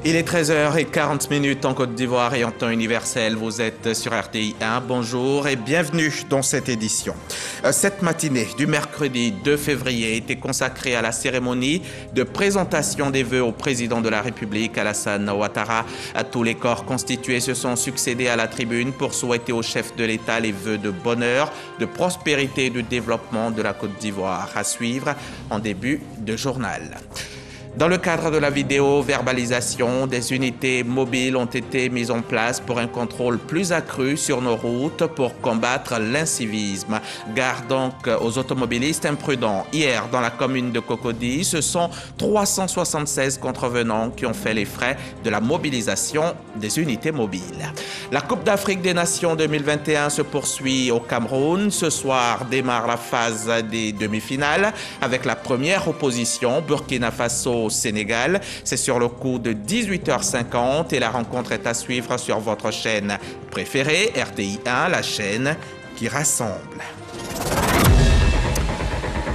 Il est 13h40 en Côte d'Ivoire et en temps universel. Vous êtes sur RTI 1. Bonjour et bienvenue dans cette édition. Cette matinée du mercredi 2 février était consacrée à la cérémonie de présentation des vœux au président de la République, Alassane Ouattara. Tous les corps constitués se sont succédés à la tribune pour souhaiter au chef de l'État les vœux de bonheur, de prospérité et de développement de la Côte d'Ivoire. À suivre en début de journal. Dans le cadre de la vidéo-verbalisation, des unités mobiles ont été mises en place pour un contrôle plus accru sur nos routes pour combattre l'incivisme. Gare donc aux automobilistes imprudents. Hier, dans la commune de Cocody, ce sont 376 contrevenants qui ont fait les frais de la mobilisation des unités mobiles. La Coupe d'Afrique des Nations 2021 se poursuit au Cameroun. Ce soir démarre la phase des demi-finales avec la première opposition, Burkina Faso au Sénégal. C'est sur le coup de 18h50 et la rencontre est à suivre sur votre chaîne préférée, RTI 1, la chaîne qui rassemble.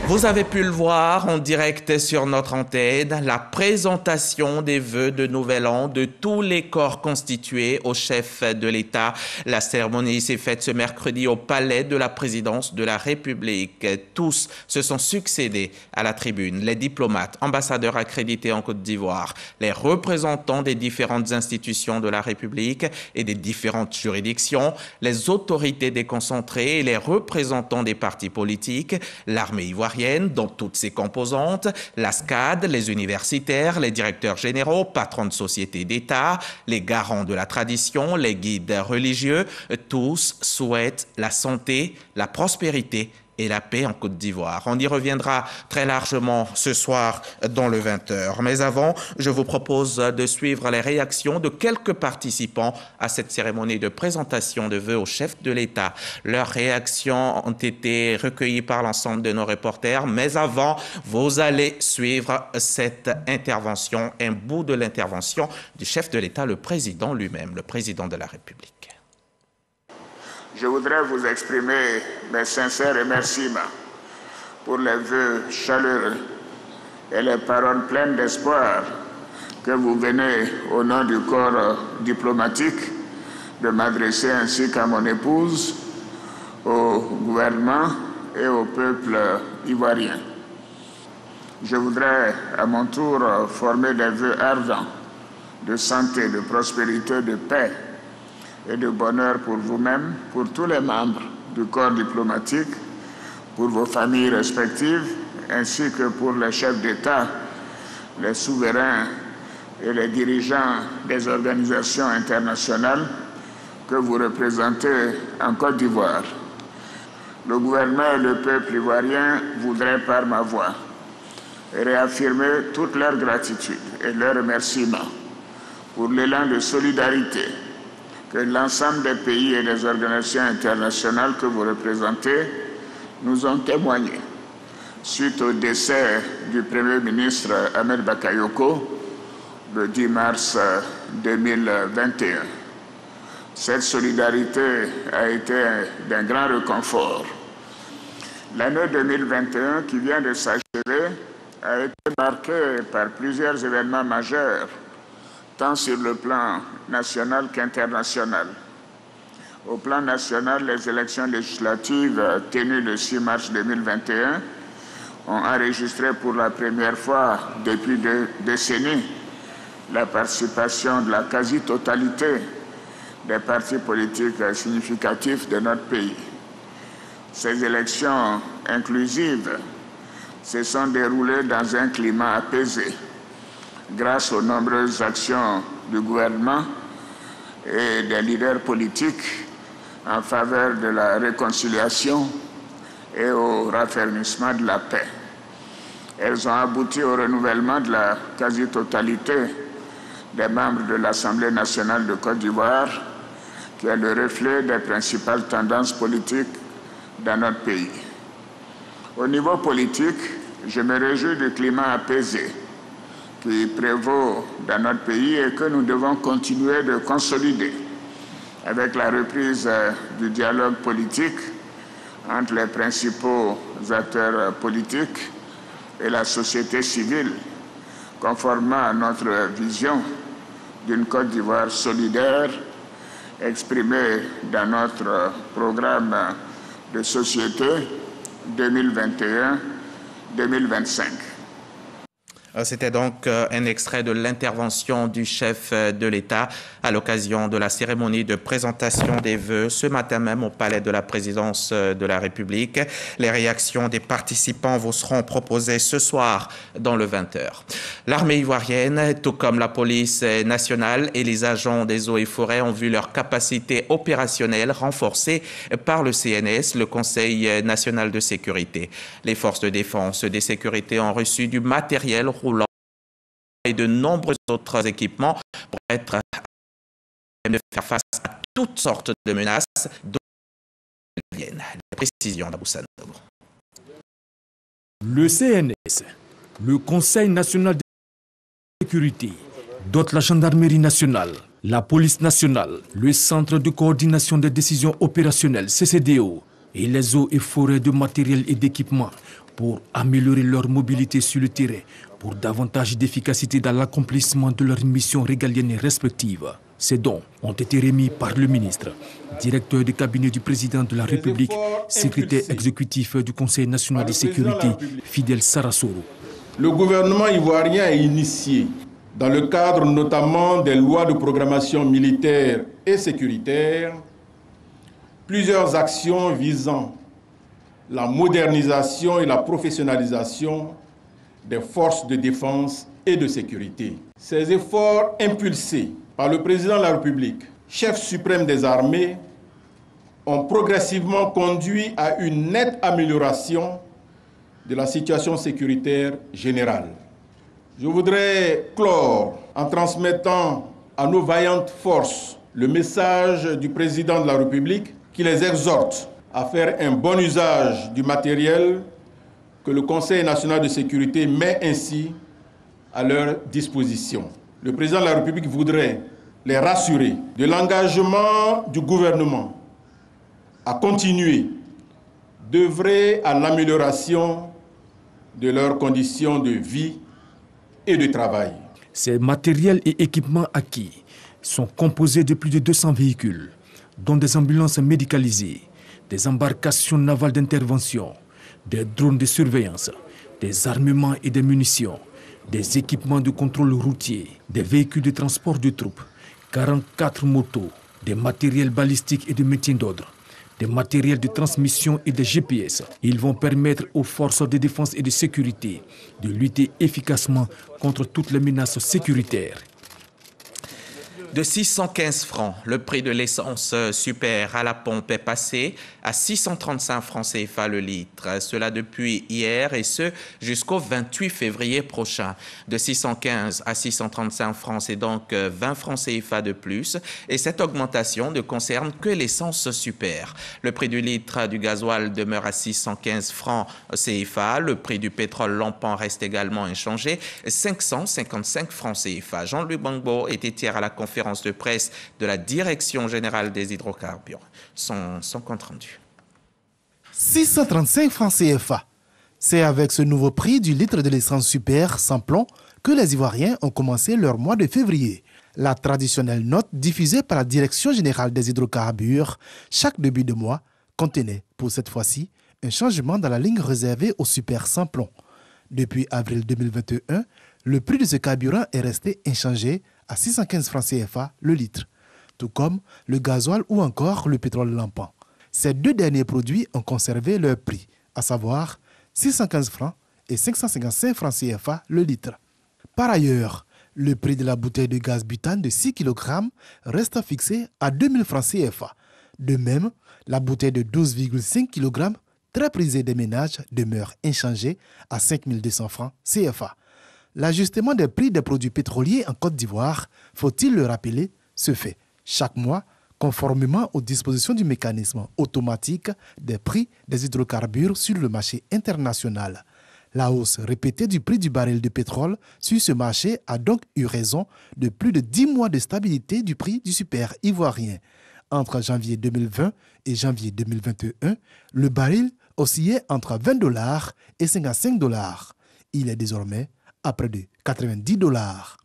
Vous avez pu le voir en direct sur notre antenne, la présentation des vœux de Nouvel An de tous les corps constitués au chef de l'État. La cérémonie s'est faite ce mercredi au palais de la présidence de la République. Tous se sont succédés à la tribune. Les diplomates, ambassadeurs accrédités en Côte d'Ivoire, les représentants des différentes institutions de la République et des différentes juridictions, les autorités déconcentrées et les représentants des partis politiques, l'armée ivoirienne, dans toutes ses composantes, la SCAD, les universitaires, les directeurs généraux, patrons de sociétés d'État, les garants de la tradition, les guides religieux, tous souhaitent la santé, la prospérité et la paix en Côte d'Ivoire. On y reviendra très largement ce soir dans le 20h. Mais avant, je vous propose de suivre les réactions de quelques participants à cette cérémonie de présentation de vœux au chef de l'État. Leurs réactions ont été recueillies par l'ensemble de nos reporters. Mais avant, vous allez suivre cette intervention, un bout de l'intervention du chef de l'État, le président lui-même, le président de la République. Je voudrais vous exprimer mes sincères remerciements pour les vœux chaleureux et les paroles pleines d'espoir que vous venez, au nom du corps diplomatique, de m'adresser ainsi qu'à mon épouse, au gouvernement et au peuple ivoirien. Je voudrais à mon tour former des vœux ardents de santé, de prospérité, de paix et de bonheur pour vous-même, pour tous les membres du corps diplomatique, pour vos familles respectives, ainsi que pour les chefs d'État, les souverains et les dirigeants des organisations internationales que vous représentez en Côte d'Ivoire. Le gouvernement et le peuple ivoirien voudraient par ma voix réaffirmer toute leur gratitude et leur remerciement pour l'élan de solidarité que l'ensemble des pays et des organisations internationales que vous représentez nous ont témoigné suite au décès du Premier ministre Ahmed Bakayoko le 10 mars 2021. Cette solidarité a été d'un grand réconfort. L'année 2021 qui vient de s'achever a été marquée par plusieurs événements majeurs, tant sur le plan national qu'international. Au plan national, les élections législatives tenues le 6 mars 2021 ont enregistré pour la première fois depuis 2 décennies la participation de la quasi-totalité des partis politiques significatifs de notre pays. Ces élections inclusives se sont déroulées dans un climat apaisé, grâce aux nombreuses actions du gouvernement et des leaders politiques en faveur de la réconciliation et au raffermissement de la paix. Elles ont abouti au renouvellement de la quasi-totalité des membres de l'Assemblée nationale de Côte d'Ivoire, qui est le reflet des principales tendances politiques dans notre pays. Au niveau politique, je me réjouis du climat apaisé qui prévaut dans notre pays et que nous devons continuer de consolider avec la reprise du dialogue politique entre les principaux acteurs politiques et la société civile, conformément à notre vision d'une Côte d'Ivoire solidaire exprimée dans notre programme de société 2021-2025. C'était donc un extrait de l'intervention du chef de l'État à l'occasion de la cérémonie de présentation des vœux ce matin même au palais de la présidence de la République. Les réactions des participants vous seront proposées ce soir dans le 20h. L'armée ivoirienne, tout comme la police nationale et les agents des eaux et forêts, ont vu leur capacité opérationnelle renforcée par le CNS, le Conseil national de sécurité. Les forces de défense et de sécurité ont reçu du matériel roulant et de nombreux autres équipements pour être à même de faire face à toutes sortes de menaces dont viennent. Les précisions d'Abou Sanogo. Le CNS, le Conseil national de sécurité, dote la gendarmerie nationale, la police nationale, le Centre de coordination des décisions opérationnelles CCDO et les eaux et forêts de matériel et d'équipement pour améliorer leur mobilité sur le terrain, pour davantage d'efficacité dans l'accomplissement de leurs missions régaliennes respectives. Ces dons ont été remis par le ministre, directeur du cabinet du président de la République, secrétaire exécutif du Conseil national de sécurité, Fidel Sarasoro. Le gouvernement ivoirien a initié, dans le cadre notamment des lois de programmation militaire et sécuritaire, plusieurs actions visant la modernisation et la professionnalisation des forces de défense et de sécurité. Ces efforts impulsés par le président de la République, chef suprême des armées, ont progressivement conduit à une nette amélioration de la situation sécuritaire générale. Je voudrais clore en transmettant à nos vaillantes forces le message du président de la République qui les exhorte à faire un bon usage du matériel que le Conseil national de sécurité met ainsi à leur disposition. Le président de la République voudrait les rassurer de l'engagement du gouvernement à continuer d'œuvrer à l'amélioration de leurs conditions de vie et de travail. Ces matériels et équipements acquis sont composés de plus de 200 véhicules, dont des ambulances médicalisées, des embarcations navales d'intervention, des drones de surveillance, des armements et des munitions, des équipements de contrôle routier, des véhicules de transport de troupes, 44 motos, des matériels balistiques et de maintien d'ordre, des matériels de transmission et des GPS. Ils vont permettre aux forces de défense et de sécurité de lutter efficacement contre toutes les menaces sécuritaires. De 615 francs, le prix de l'essence super à la pompe est passé à 635 francs CFA le litre. Cela depuis hier et ce jusqu'au 28 février prochain. De 615 à 635 francs, c'est donc 20 francs CFA de plus. Et cette augmentation ne concerne que l'essence super. Le prix du litre du gasoil demeure à 615 francs CFA. Le prix du pétrole lampant reste également inchangé, 555 francs CFA. Jean-Louis Gbagbo était hier à la conférence de presse de la Direction générale des hydrocarbures. Son compte rendu. 635 francs CFA. C'est avec ce nouveau prix du litre de l'essence super sans plomb que les Ivoiriens ont commencé leur mois de février. La traditionnelle note diffusée par la Direction générale des hydrocarbures chaque début de mois contenait, pour cette fois-ci, un changement dans la ligne réservée au super sans plomb. Depuis avril 2021, le prix de ce carburant est resté inchangé à 615 francs CFA le litre, tout comme le gasoil ou encore le pétrole lampant. Ces deux derniers produits ont conservé leur prix, à savoir 615 francs et 555 francs CFA le litre. Par ailleurs, le prix de la bouteille de gaz butane de 6 kg reste fixé à 2000 francs CFA. De même, la bouteille de 12,5 kg, très prisée des ménages, demeure inchangée à 5200 francs CFA. L'ajustement des prix des produits pétroliers en Côte d'Ivoire, faut-il le rappeler, se fait chaque mois conformément aux dispositions du mécanisme automatique des prix des hydrocarbures sur le marché international. La hausse répétée du prix du baril de pétrole sur ce marché a donc eu raison de plus de 10 mois de stabilité du prix du super ivoirien. Entre janvier 2020 et janvier 2021, le baril oscillait entre 20 $ et 55 $. Il est désormais à près de 90 $.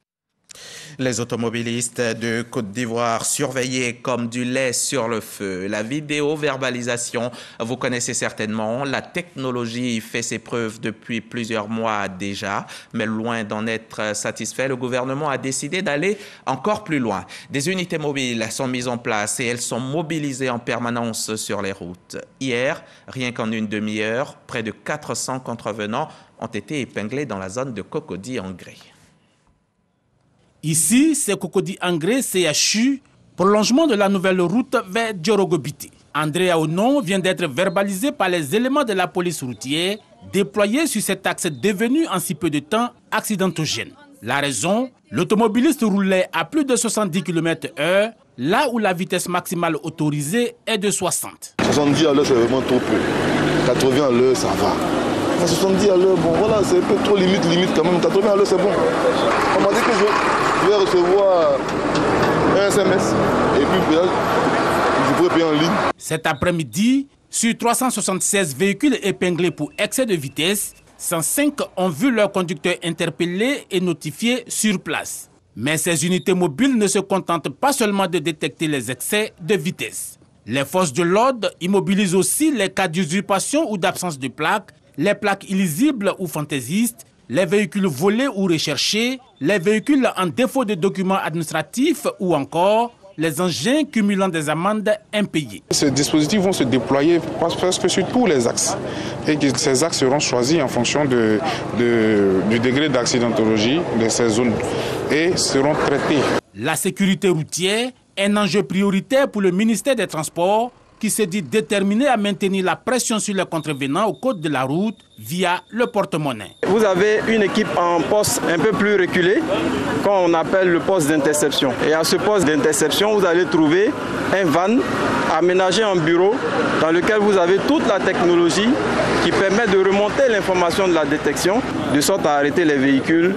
Les automobilistes de Côte d'Ivoire surveillés comme du lait sur le feu. La vidéo-verbalisation, vous connaissez certainement. La technologie fait ses preuves depuis plusieurs mois déjà. Mais loin d'en être satisfait, le gouvernement a décidé d'aller encore plus loin. Des unités mobiles sont mises en place et elles sont mobilisées en permanence sur les routes. Hier, rien qu'en une demi-heure, près de 400 contrevenants ont été épinglés dans la zone de Cocody-Angré. Ici, c'est Cocody-Angré, CHU, prolongement de la nouvelle route vers Diorogobiti. André Aonon vient d'être verbalisé par les éléments de la police routière déployés sur cet axe devenu en si peu de temps accidentogène. La raison, l'automobiliste roulait à plus de 70 km/h, là où la vitesse maximale autorisée est de 60. 70 à l'heure, c'est vraiment trop peu. 80 à l'heure, ça va. À 70 à l'heure, bon voilà, c'est un peu trop limite quand même. 80 à l'heure, c'est bon. On m'a dit que je vais recevoir un SMS et puis je pourrais payer en ligne. Cet après-midi, sur 376 véhicules épinglés pour excès de vitesse, 105 ont vu leur conducteur interpellé et notifié sur place. Mais ces unités mobiles ne se contentent pas seulement de détecter les excès de vitesse. Les forces de l'ordre immobilisent aussi les cas d'usurpation ou d'absence de plaques, les plaques illisibles ou fantaisistes, les véhicules volés ou recherchés, les véhicules en défaut de documents administratifs ou encore les engins cumulant des amendes impayées. Ces dispositifs vont se déployer presque sur tous les axes et que ces axes seront choisis en fonction du degré d'accidentologie de ces zones et seront traités. La sécurité routière est un enjeu prioritaire pour le ministère des Transports qui se dit déterminé à maintenir la pression sur les contrevenants au code de la route via le porte-monnaie. Vous avez une équipe en poste un peu plus reculé, qu'on appelle le poste d'interception. Et à ce poste d'interception, vous allez trouver un van aménagé en bureau dans lequel vous avez toute la technologie qui permet de remonter l'information de la détection, de sorte à arrêter les véhicules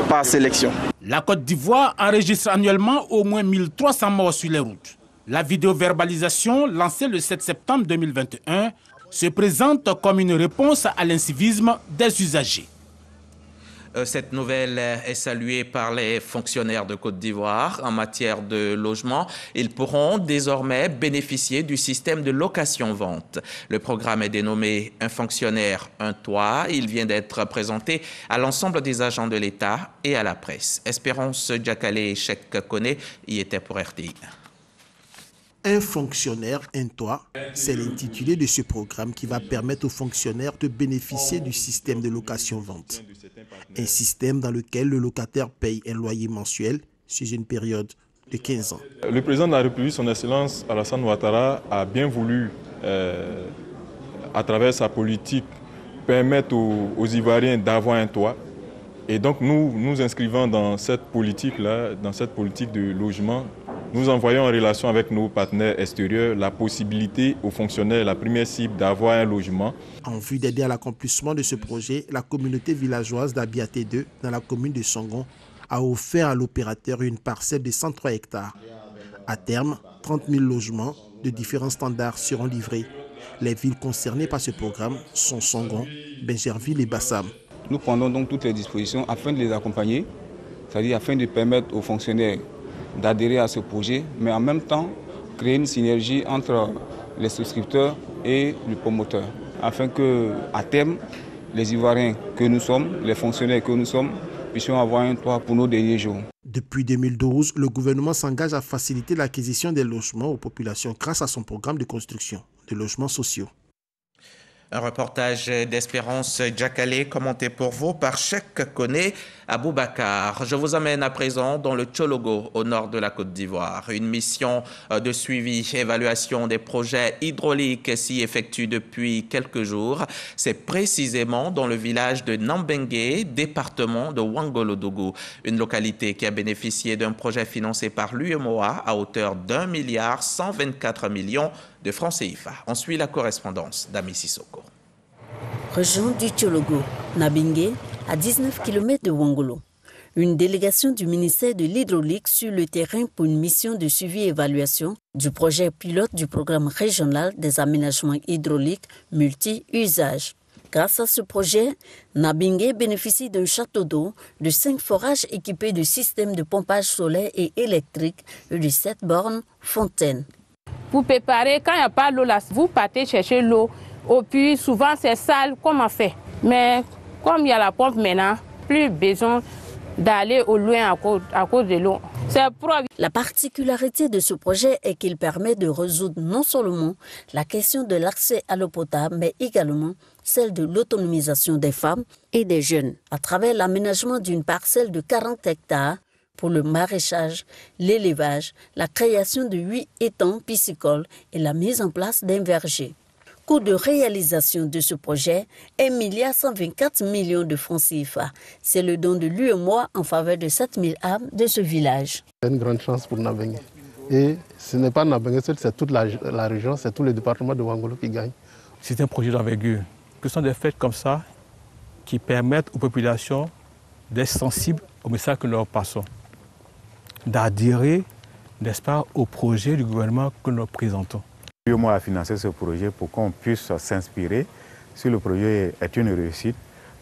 par sélection. La Côte d'Ivoire enregistre annuellement au moins 1300 morts sur les routes. La vidéo-verbalisation, lancée le 7 septembre 2021, se présente comme une réponse à l'incivisme des usagers. Cette nouvelle est saluée par les fonctionnaires de Côte d'Ivoire en matière de logement. Ils pourront désormais bénéficier du système de location-vente. Le programme est dénommé « Un fonctionnaire, un toit ». Il vient d'être présenté à l'ensemble des agents de l'État et à la presse. Espérance Diakale et Cheikh Koné y étaient pour RTI. Un fonctionnaire, un toit, c'est l'intitulé de ce programme qui va permettre aux fonctionnaires de bénéficier du système de location-vente. Un système dans lequel le locataire paye un loyer mensuel sur une période de 15 ans. Le président de la République, son Excellence Alassane Ouattara, a bien voulu, à travers sa politique, permettre aux Ivoiriens d'avoir un toit. Et donc nous nous inscrivons dans cette politique-là, dans cette politique de logement. Nous envoyons en relation avec nos partenaires extérieurs la possibilité aux fonctionnaires, la première cible, d'avoir un logement. En vue d'aider à l'accomplissement de ce projet, la communauté villageoise d'Abiaté 2, dans la commune de Songon, a offert à l'opérateur une parcelle de 103 hectares. À terme, 30 000 logements de différents standards seront livrés. Les villes concernées par ce programme sont Songon, Bingerville et Bassam. Nous prenons donc toutes les dispositions afin de les accompagner, c'est-à-dire afin de permettre aux fonctionnaires d'adhérer à ce projet, mais en même temps créer une synergie entre les souscripteurs et le promoteur, afin que, à terme, les Ivoiriens que nous sommes, les fonctionnaires que nous sommes, puissions avoir un toit pour nos derniers jours. Depuis 2012, le gouvernement s'engage à faciliter l'acquisition des logements aux populations grâce à son programme de construction de logements sociaux. Un reportage d'Espérance Diakale commenté pour vous par Cheikh Koné Aboubakar. Je vous amène à présent dans le Tchologo, au nord de la Côte d'Ivoire. Une mission de suivi et évaluation des projets hydrauliques s'y effectue depuis quelques jours. C'est précisément dans le village de Nambengue, département de Ouangolodougou, une localité qui a bénéficié d'un projet financé par l'UEMOA à hauteur d'1,124 milliard de francs CFA. On suit la correspondance d'Ami Sissoko. Région du Tchologo, Nabingue, à 19 km de Ouangolo. Une délégation du ministère de l'Hydraulique sur le terrain pour une mission de suivi et évaluation du projet pilote du programme régional des aménagements hydrauliques multi-usages. Grâce à ce projet, Nabingé bénéficie d'un château d'eau, de 5 forages équipés de systèmes de pompage solaire et électrique et de 7 bornes fontaines. Pour préparer, quand il n'y a pas d'eau là, vous partez chercher l'eau au puits. Souvent c'est sale, comme on fait. Mais comme il y a la pompe maintenant, plus besoin d'aller au loin à cause de l'eau. La particularité de ce projet est qu'il permet de résoudre non seulement la question de l'accès à l'eau potable, mais également celle de l'autonomisation des femmes et des jeunes à travers l'aménagement d'une parcelle de 40 hectares pour le maraîchage, l'élevage, la création de 8 étangs piscicoles et la mise en place d'un verger. Coût de réalisation de ce projet, 1,124 milliard de francs CFA. C'est le don de l'UEMOA en faveur de 7000 âmes de ce village. C'est une grande chance pour Nabingé. Et ce n'est pas Nabingé seul, c'est toute la région, c'est tout le département de Ouangolo qui gagne. C'est un projet d'envergure. Ce sont des faits comme ça qui permettent aux populations d'être sensibles au message que nous leur passons, d'adhérer, n'est-ce pas, au projet du gouvernement que nous présentons. L'UEMOA a financé ce projet pour qu'on puisse s'inspirer. Si le projet est une réussite,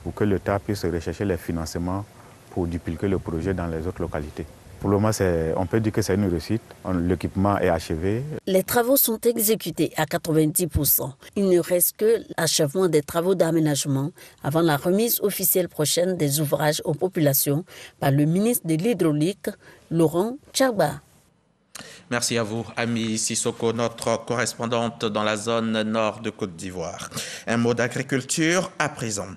pour que l'État puisse rechercher les financements pour dupliquer le projet dans les autres localités. Pour le moment, on peut dire que c'est une réussite. L'équipement est achevé. Les travaux sont exécutés à 90%. Il ne reste que l'achèvement des travaux d'aménagement avant la remise officielle prochaine des ouvrages aux populations par le ministre de l'Hydraulique, Laurent Tchagba. Merci à vous, Ami Sissoko, notre correspondante dans la zone nord de Côte d'Ivoire. Un mot d'agriculture à présent.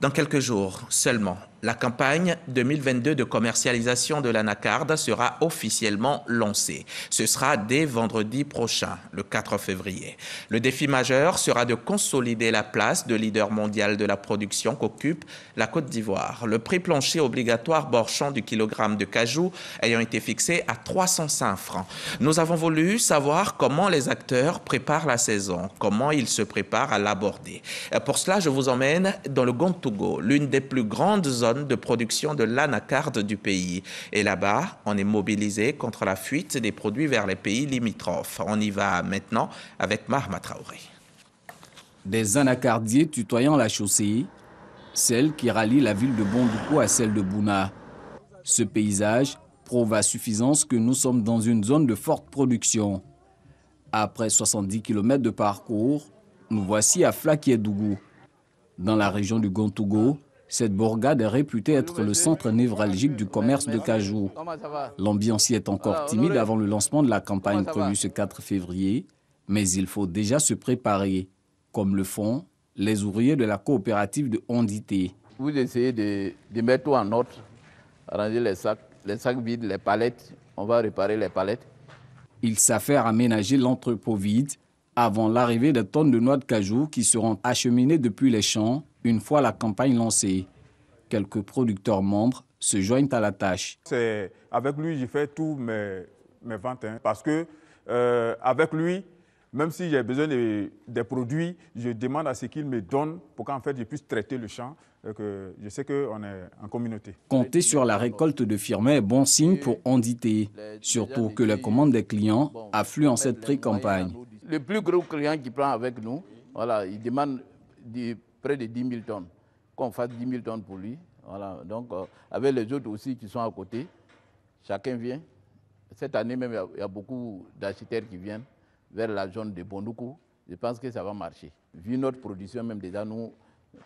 Dans quelques jours seulement, la campagne 2022 de commercialisation de l'anacarde sera officiellement lancée. Ce sera dès vendredi prochain, le 4 février. Le défi majeur sera de consolider la place de leader mondial de la production qu'occupe la Côte d'Ivoire. Le prix plancher obligatoire borchon du kilogramme de cajou ayant été fixé à 305 francs. Nous avons voulu savoir comment les acteurs préparent la saison, comment ils se préparent à l'aborder. Pour cela, je vous emmène dans le Gontougo, l'une des plus grandes zones de production de l'anacarde du pays. Et là-bas, on est mobilisé contre la fuite des produits vers les pays limitrophes. On y va maintenant avec Mahma Traoré. Des anacardiers tutoyant la chaussée, celle qui rallie la ville de Bondoukou à celle de Bouna. Ce paysage prouve à suffisance que nous sommes dans une zone de forte production. Après 70 km de parcours, nous voici à Flakiédougou. Dans la région du Gontougo, cette bourgade est réputée être le centre névralgique du commerce de cajou. L'ambiance y est encore timide avant le lancement de la campagne prévue ce 4 février, mais il faut déjà se préparer, comme le font les ouvriers de la coopérative de Ondité. Vous essayez de mettre tout en ordre, ranger les sacs vides, les palettes, on va réparer les palettes. Ils s'affairent à aménager l'entrepôt vide avant l'arrivée des tonnes de noix de cajou qui seront acheminées depuis les champs une fois la campagne lancée. Quelques producteurs membres se joignent à la tâche. Avec lui, j'ai fait tous mes ventes, parce que avec lui, même si j'ai besoin des produits, je demande à ce qu'il me donne pour qu'en fait je puisse traiter le champ. Que je sais qu'on est en communauté. Compter sur la récolte de firmés est bon signe pour Ondité, surtout que les commandes des clients affluent en cette pré-campagne. Le plus gros client qui prend avec nous, voilà, il demande près de 10 000 tonnes. Qu'on fasse 10 000 tonnes pour lui. Voilà. Donc, avec les autres aussi qui sont à côté, chacun vient. Cette année même, il y a beaucoup d'architectes qui viennent vers la zone de Bondoukou. Je pense que ça va marcher. Vu notre production, même déjà, nous,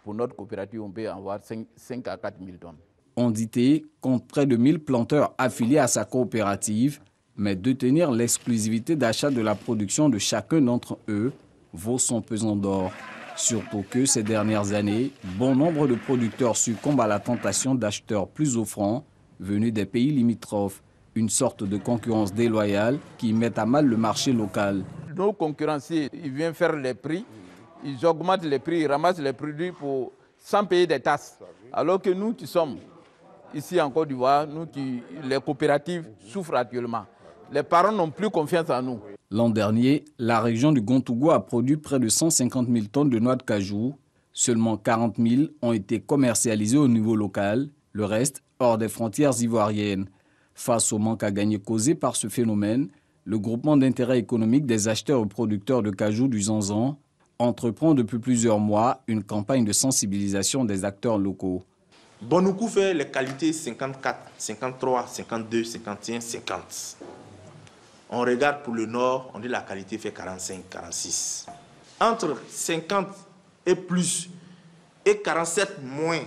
pour notre coopérative, on peut avoir 5 à 4 000 tonnes. Ondité compte près de 1000 planteurs affiliés à sa coopérative, mais détenir l'exclusivité d'achat de la production de chacun d'entre eux vaut son pesant d'or. Surtout que ces dernières années, bon nombre de producteurs succombent à la tentation d'acheteurs plus offrants venus des pays limitrophes. Une sorte de concurrence déloyale qui met à mal le marché local. Nos concurrenciers, ils viennent faire les prix, ils augmentent les prix, ils ramassent les produits sans payer des taxes. Alors que nous qui sommes ici en Côte d'Ivoire, les coopératives souffrent actuellement. Les parents n'ont plus confiance en nous. L'an dernier, la région du Gontougo a produit près de 150 000 tonnes de noix de cajou. Seulement 40 000 ont été commercialisées au niveau local, le reste hors des frontières ivoiriennes. Face au manque à gagner causé par ce phénomène, le groupement d'intérêt économique des acheteurs et producteurs de cajou du Zanzan entreprend depuis plusieurs mois une campagne de sensibilisation des acteurs locaux. Bondoukou fait les qualités 54, 53, 52, 51, 50. On regarde pour le nord, on dit la qualité fait 45, 46. Entre 50 et plus et 47 moins,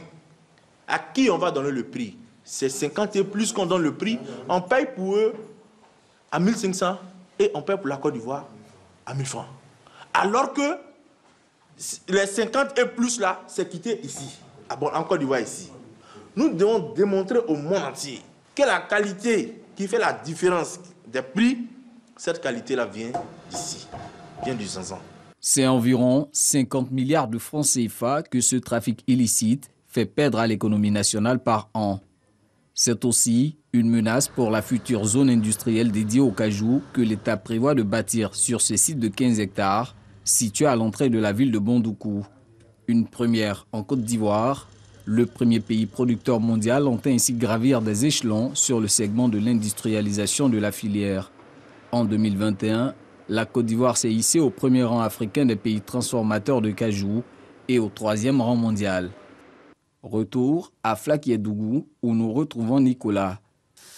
à qui on va donner le prix? C'est 50 et plus qu'on donne le prix. On paye pour eux à 1500 et on paye pour la Côte d'Ivoire à 1000 francs. Alors que les 50 et plus là, c'est quitté ici, en Côte d'Ivoire ici. Nous devons démontrer au monde entier que la qualité qui fait la différence des prix, cette qualité-là vient d'ici, vient du Zanzan. C'est environ 50 milliards de francs CFA que ce trafic illicite fait perdre à l'économie nationale par an. C'est aussi une menace pour la future zone industrielle dédiée au cajou que l'État prévoit de bâtir sur ce site de 15 hectares, situé à l'entrée de la ville de Bondoukou. Une première en Côte d'Ivoire. Le premier pays producteur mondial entend ainsi gravir des échelons sur le segment de l'industrialisation de la filière. En 2021, la Côte d'Ivoire s'est hissée au premier rang africain des pays transformateurs de cajou et au 3e rang mondial. Retour à Flakiédougou où nous retrouvons Nicolas.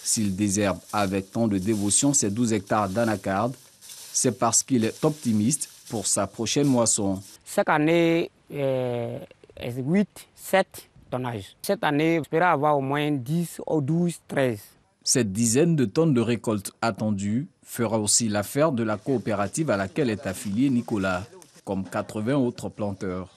S'il désherbe avec tant de dévotion ses 12 hectares d'anacarde, c'est parce qu'il est optimiste pour sa prochaine moisson. Chaque année, 8, 7 tonnages. Cette année, j'espère avoir au moins 10, 12, 13. Cette dizaine de tonnes de récolte attendue fera aussi l'affaire de la coopérative à laquelle est affilié Nicolas, comme 80 autres planteurs.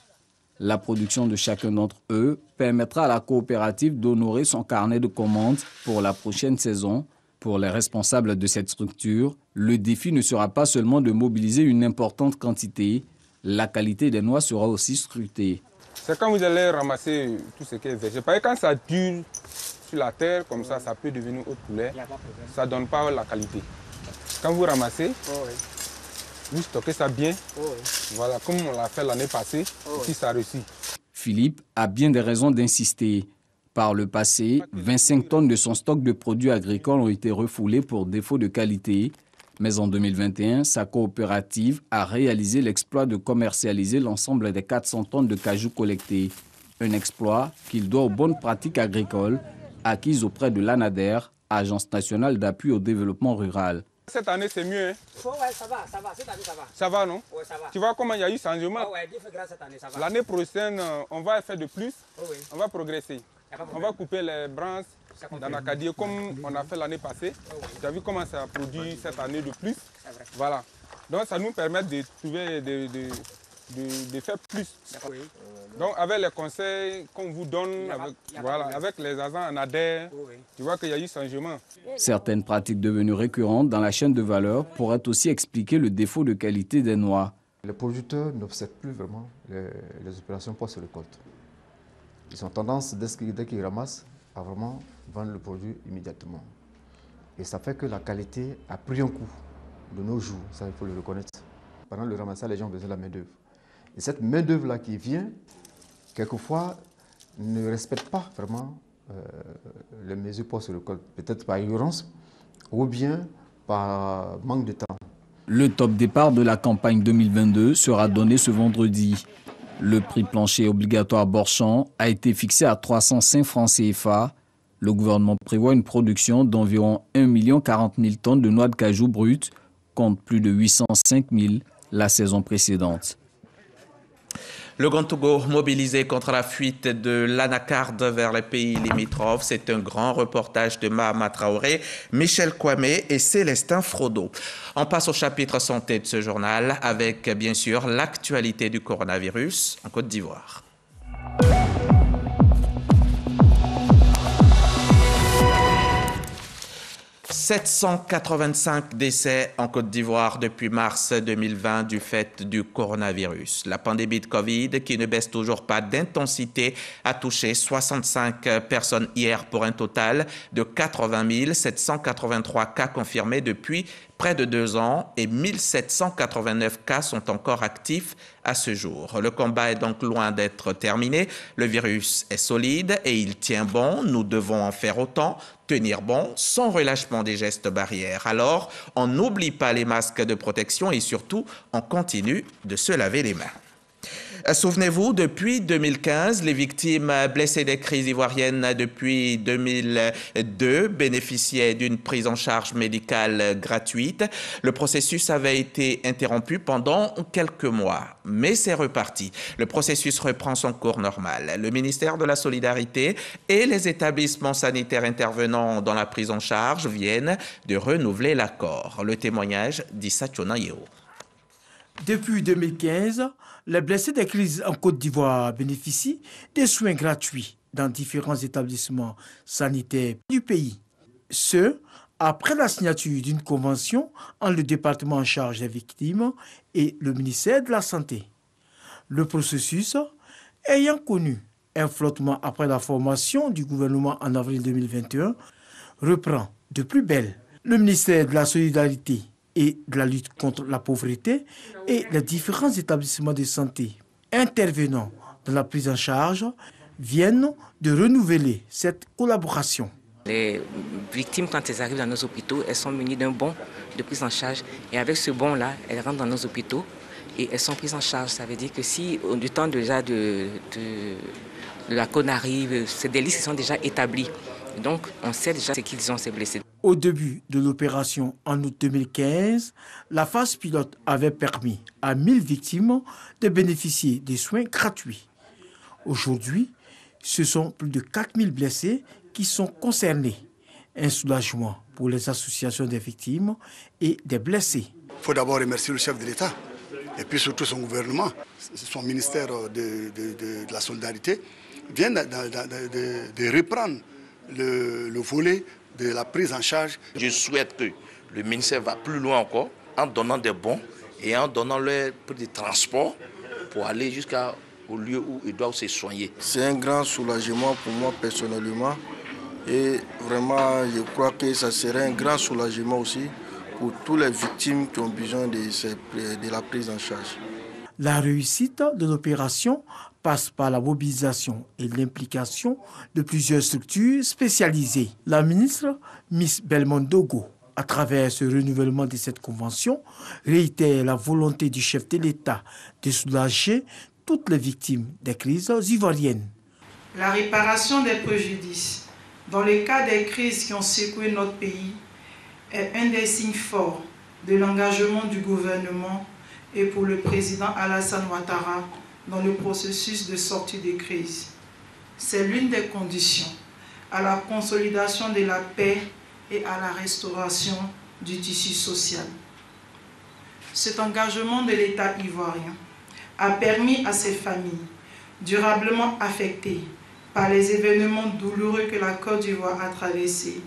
La production de chacun d'entre eux permettra à la coopérative d'honorer son carnet de commandes pour la prochaine saison. Pour les responsables de cette structure, le défi ne sera pas seulement de mobiliser une importante quantité, la qualité des noix sera aussi scrutée. C'est quand vous allez ramasser tout ce qui est végétal. Parce que quand ça dure sur la terre, comme ça peut devenir haute couleur. Ça ne donne pas la qualité. Quand vous ramassez, vous stockez ça bien. Voilà, comme on l'a fait l'année passée, ici ça réussit. Philippe a bien des raisons d'insister. Par le passé, 25 tonnes de son stock de produits agricoles ont été refoulées pour défaut de qualité. Mais en 2021, sa coopérative a réalisé l'exploit de commercialiser l'ensemble des 400 tonnes de cajou collectés. Un exploit qu'il doit aux bonnes pratiques agricoles acquises auprès de l'ANADER, Agence nationale d'appui au développement rural. Cette année, c'est mieux. Hein? Ouais, ça va. Cette année, ça va. Ça va, non? Ouais, ça va. Tu vois comment il y a eu changement? Dieu fait grâce cette année, ça va. L'année prochaine, on va faire de plus. On va progresser. On va couper les branches d'anacadier comme on a fait l'année passée. Tu as vu comment ça a produit cette année de plus? Voilà. Donc ça nous permet de trouver, de faire plus. Donc avec les conseils qu'on vous donne, avec les agents ANADER, tu vois qu'il y a eu changement. Certaines pratiques devenues récurrentes dans la chaîne de valeur pourraient aussi expliquer le défaut de qualité des noix. Les producteurs n'observent plus vraiment les opérations post-récolte. Ils ont tendance, dès qu'ils ramassent, à vraiment vendre le produit immédiatement. Et ça fait que la qualité a pris un coup de nos jours, ça il faut le reconnaître. Pendant le ramassage, les gens ont besoin de la main-d'œuvre. Et cette main-d'œuvre-là qui vient, quelquefois, ne respecte pas vraiment les mesures post-récolte, peut-être par ignorance ou bien par manque de temps. Le top départ de la campagne 2022 sera donné ce vendredi. Le prix plancher obligatoire Borchamp a été fixé à 305 francs CFA. Le gouvernement prévoit une production d'environ 1 040 000 tonnes de noix de cajou brutes, contre plus de 805 000 la saison précédente. Le Grand Togo mobilisé contre la fuite de l'anacarde vers les pays limitrophes. C'est un grand reportage de Mahama Traoré, Michel Kwame et Célestin Frodo. On passe au chapitre santé de ce journal avec bien sûr l'actualité du coronavirus en Côte d'Ivoire. 785 décès en Côte d'Ivoire depuis mars 2020 du fait du coronavirus. La pandémie de Covid, qui ne baisse toujours pas d'intensité, a touché 65 personnes hier pour un total de 80 783 cas confirmés depuis près de 2 ans et 1789 cas sont encore actifs à ce jour. Le combat est donc loin d'être terminé. Le virus est solide et il tient bon. Nous devons en faire autant, tenir bon, sans relâchement des gestes barrières. Alors, on n'oublie pas les masques de protection et surtout, on continue de se laver les mains. Souvenez-vous, depuis 2015, les victimes blessées des crises ivoiriennes depuis 2002 bénéficiaient d'une prise en charge médicale gratuite. Le processus avait été interrompu pendant quelques mois, mais c'est reparti. Le processus reprend son cours normal. Le ministère de la Solidarité et les établissements sanitaires intervenant dans la prise en charge viennent de renouveler l'accord. Le témoignage d'Issa Tchonayeo. Depuis 2015, les blessés des crises en Côte d'Ivoire bénéficient des soins gratuits dans différents établissements sanitaires du pays. Ce, après la signature d'une convention entre le département en charge des victimes et le ministère de la Santé. Le processus, ayant connu un flottement après la formation du gouvernement en avril 2021, reprend de plus belle. Le ministère de la Solidarité et de la lutte contre la pauvreté et les différents établissements de santé intervenant dans la prise en charge viennent de renouveler cette collaboration. Les victimes, quand elles arrivent dans nos hôpitaux, elles sont munies d'un bon de prise en charge. Et avec ce bon-là, elles rentrent dans nos hôpitaux et elles sont prises en charge. Ça veut dire que si, du temps déjà de la cône arrive, c'est des listes qui sont déjà établies. Donc, on sait déjà ce qu'ils ont, ces blessés. Au début de l'opération en août 2015, la phase pilote avait permis à 1000 victimes de bénéficier des soins gratuits. Aujourd'hui, ce sont plus de 4000 blessés qui sont concernés. Un soulagement pour les associations des victimes et des blessés. Il faut d'abord remercier le chef de l'État et puis surtout son gouvernement, son ministère de la Solidarité, vient de reprendre le volet de la prise en charge. Je souhaite que le ministère va plus loin encore en donnant des bons et en donnant leur prix de transport pour aller jusqu'au lieu où ils doivent se soigner. C'est un grand soulagement pour moi personnellement et vraiment je crois que ça serait un grand soulagement aussi pour toutes les victimes qui ont besoin de la prise en charge. La réussite de l'opération passe par la mobilisation et l'implication de plusieurs structures spécialisées. La ministre, Miss Belmondo Dogo, à travers ce renouvellement de cette convention, réitère la volonté du chef de l'État de soulager toutes les victimes des crises ivoiriennes. La réparation des préjudices dans le cas des crises qui ont secoué notre pays est un des signes forts de l'engagement du gouvernement et pour le président Alassane Ouattara dans le processus de sortie des crises. C'est l'une des conditions à la consolidation de la paix et à la restauration du tissu social. Cet engagement de l'État ivoirien a permis à ces familles durablement affectées par les événements douloureux que la Côte d'Ivoire a traversés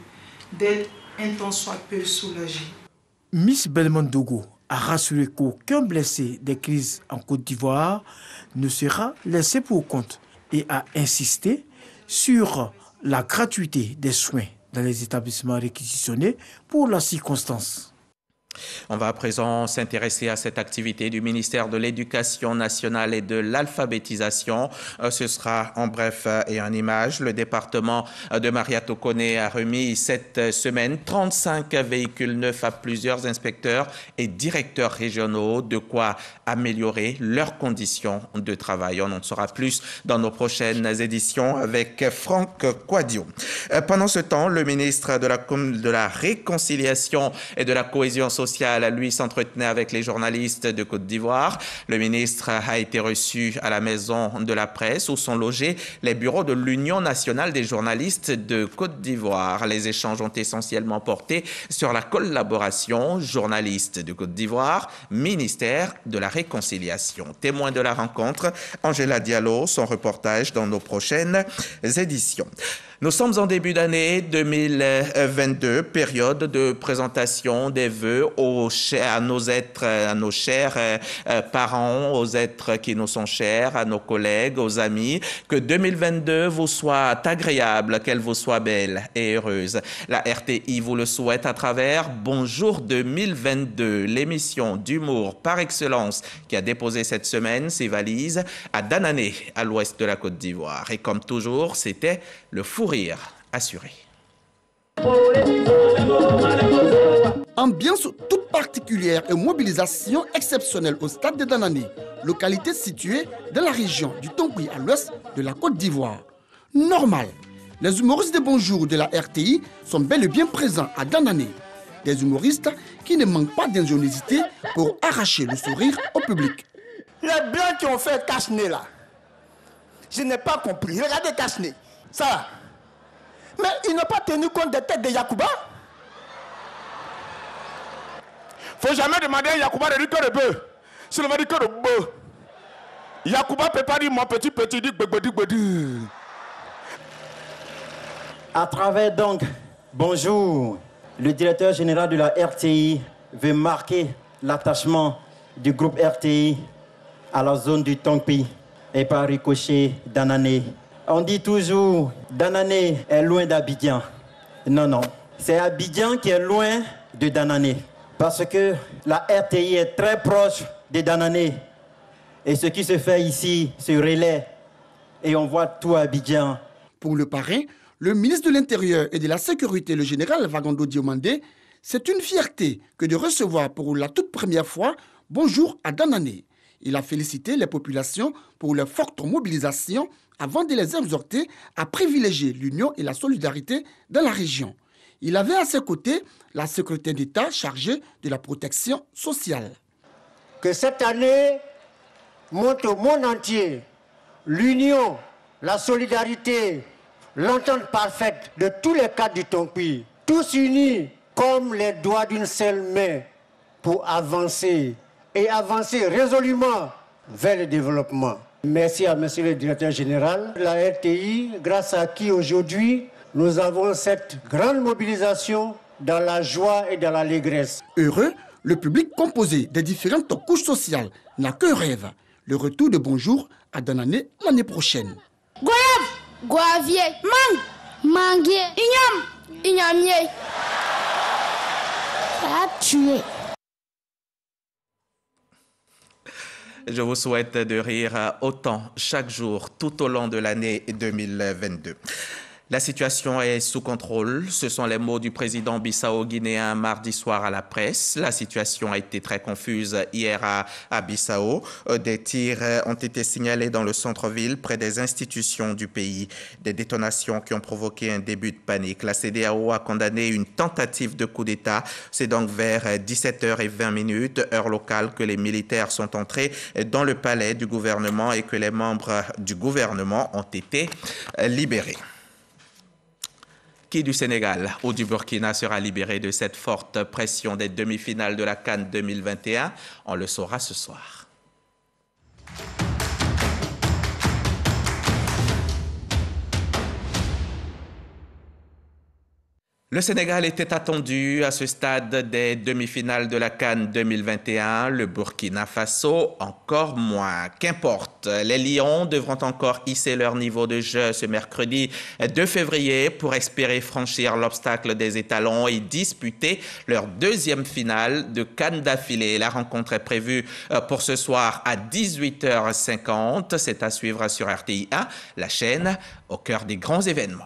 d'être un tant soit peu soulagées. Miss Belmondo Dogo a rassuré qu'aucun blessé des crises en Côte d'Ivoire ne sera laissé pour compte et a insisté sur la gratuité des soins dans les établissements réquisitionnés pour la circonstance. On va à présent s'intéresser à cette activité du ministère de l'Éducation nationale et de l'alphabétisation. Ce sera en bref et en images. Le département de Maria Tokone a remis cette semaine 35 véhicules neufs à plusieurs inspecteurs et directeurs régionaux, de quoi améliorer leurs conditions de travail. On en saura plus dans nos prochaines éditions avec Franck Quadio. Pendant ce temps, le ministre de la Réconciliation et de la Cohésion sociale, lui, s'entretenait avec les journalistes de Côte d'Ivoire. Le ministre a été reçu à la Maison de la Presse où sont logés les bureaux de l'Union nationale des journalistes de Côte d'Ivoire. Les échanges ont essentiellement porté sur la collaboration journalistes de Côte d'Ivoire, ministère de la Réconciliation. Témoin de la rencontre, Angela Diallo, son reportage dans nos prochaines éditions. Nous sommes en début d'année 2022, période de présentation des vœux à nos chers parents, aux êtres qui nous sont chers, à nos collègues, aux amis. Que 2022 vous soit agréable, qu'elle vous soit belle et heureuse. La RTI vous le souhaite à travers Bonjour 2022, l'émission d'humour par excellence qui a déposé cette semaine ses valises à Danané, à l'ouest de la Côte d'Ivoire. Et comme toujours, c'était le fou rire assuré. Ambiance toute particulière et mobilisation exceptionnelle au stade de Danané, localité située dans la région du Tongui à l'ouest de la Côte d'Ivoire. Normal, les humoristes de Bonjour de la RTI sont bel et bien présents à Danané. Des humoristes qui ne manquent pas d'ingéniosité pour arracher le sourire au public. Les blancs qui ont fait cache-nez là, je n'ai pas compris. Regardez cache-nez, ça. Mais ils n'ont pas tenu compte des têtes de Yacouba. Faut jamais demander à Yacouba de dire que de bœuf. S'il veut dire que de bœuf. Yacouba peut pas dire mon petit, dit bébé. À travers donc, Bonjour, le directeur général de la RTI veut marquer l'attachement du groupe RTI à la zone du Tongpi et par ricochet Danané. On dit toujours Danané est loin d'Abidjan. Non, non, c'est Abidjan qui est loin de Danané. Parce que la RTI est très proche de Danané. Et ce qui se fait ici se relaie. Et on voit tout Abidjan. Pour le parrain, le ministre de l'Intérieur et de la Sécurité, le général Vagando Diomandé, c'est une fierté que de recevoir pour la toute première fois Bonjour à Danané. Il a félicité les populations pour leur forte mobilisation avant de les exhorter à privilégier l'union et la solidarité dans la région. Il avait à ses côtés la secrétaire d'État chargée de la protection sociale. Que cette année montre au monde entier l'union, la solidarité, l'entente parfaite de tous les cadres du Tongpi, tous unis comme les doigts d'une seule main pour avancer et avancer résolument vers le développement. Merci à monsieur le directeur général de la RTI, grâce à qui aujourd'hui nous avons cette grande mobilisation dans la joie et dans l'allégresse. Heureux, le public composé des différentes couches sociales n'a que rêve. Le retour de Bonjour à Danané l'année prochaine. Goyave, goyavier, manguier, ignamier. Ça a tué. Je vous souhaite de rire autant chaque jour tout au long de l'année 2022. La situation est sous contrôle. Ce sont les mots du président bissau-guinéen mardi soir à la presse. La situation a été très confuse hier à Bissau. Des tirs ont été signalés dans le centre-ville près des institutions du pays. Des détonations qui ont provoqué un début de panique. La CEDEAO a condamné une tentative de coup d'État. C'est donc vers 17h20, heure locale, que les militaires sont entrés dans le palais du gouvernement et que les membres du gouvernement ont été libérés. Qui du Sénégal ou du Burkina sera libéré de cette forte pression des demi-finales de la CAN 2021? On le saura ce soir. Le Sénégal était attendu à ce stade des demi-finales de la CAN 2021. Le Burkina Faso, encore moins. Qu'importe, les Lions devront encore hisser leur niveau de jeu ce mercredi 2 février pour espérer franchir l'obstacle des étalons et disputer leur deuxième finale de CAN d'affilée. La rencontre est prévue pour ce soir à 18h50. C'est à suivre sur RTI 1, la chaîne au cœur des grands événements.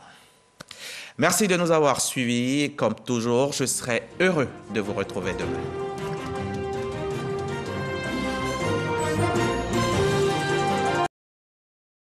Merci de nous avoir suivis. Comme toujours, je serai heureux de vous retrouver demain.